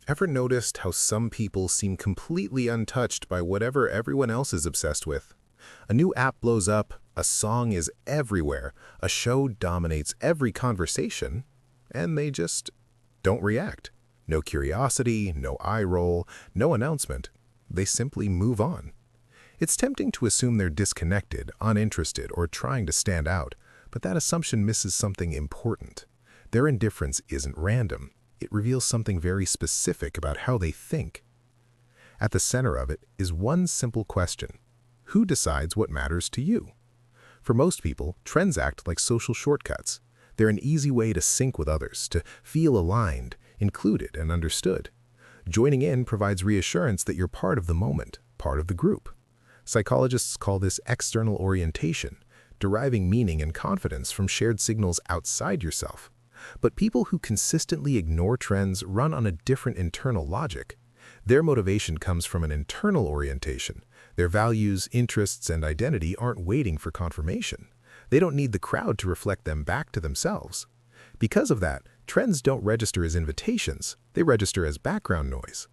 Ever noticed how some people seem completely untouched by whatever everyone else is obsessed with? A new app blows up, a song is everywhere, a show dominates every conversation, and they just don't react. No curiosity, no eye roll, no announcement. They simply move on. It's tempting to assume they're disconnected, uninterested, or trying to stand out, but that assumption misses something important. Their indifference isn't random. It reveals something very specific about how they think. At the center of it is one simple question: who decides what matters to you? For most people, trends act like social shortcuts. They're an easy way to sync with others, to feel aligned, included, and understood. Joining in provides reassurance that you're part of the moment, part of the group. Psychologists call this external orientation, deriving meaning and confidence from shared signals outside yourself. But people who consistently ignore trends run on a different internal logic. Their motivation comes from an internal orientation. Their values, interests, and identity aren't waiting for confirmation. They don't need the crowd to reflect them back to themselves. Because of that, trends don't register as invitations, they register as background noise.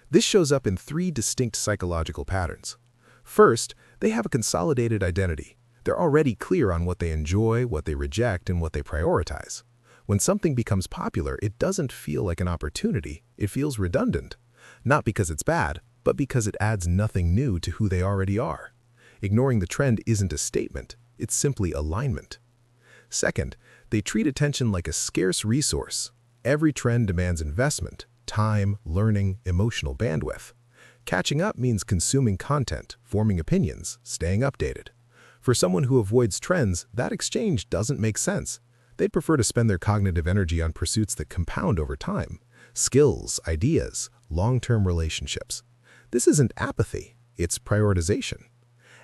This shows up in three distinct psychological patterns. First, they have a consolidated identity. They're already clear on what they enjoy, what they reject, and what they prioritize. When something becomes popular, it doesn't feel like an opportunity, it feels redundant. Not because it's bad, but because it adds nothing new to who they already are. Ignoring the trend isn't a statement, it's simply alignment. Second, they treat attention like a scarce resource. Every trend demands investment, time, learning, emotional bandwidth. Catching up means consuming content, forming opinions, staying updated. For someone who avoids trends, that exchange doesn't make sense. They'd prefer to spend their cognitive energy on pursuits that compound over time: skills, ideas, long-term relationships. This isn't apathy, it's prioritization.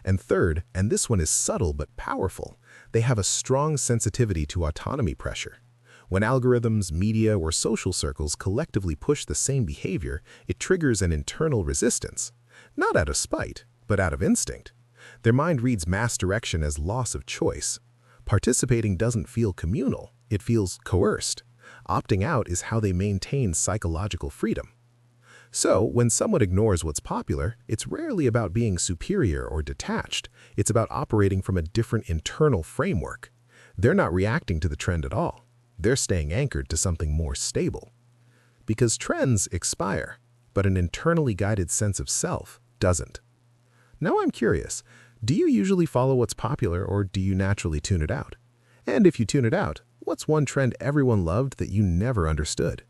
And third, and this one is subtle but powerful, they have a strong sensitivity to autonomy pressure. When algorithms, media, or social circles collectively push the same behavior, it triggers an internal resistance. Not out of spite, but out of instinct. Their mind reads mass direction as loss of choice. Participating doesn't feel communal, it feels coerced. Opting out is how they maintain psychological freedom. So, when someone ignores what's popular, it's rarely about being superior or detached. It's about operating from a different internal framework. They're not reacting to the trend at all. They're staying anchored to something more stable. Because trends expire, but an internally guided sense of self doesn't. Now I'm curious, do you usually follow what's popular, or do you naturally tune it out? And if you tune it out, what's one trend everyone loved that you never understood?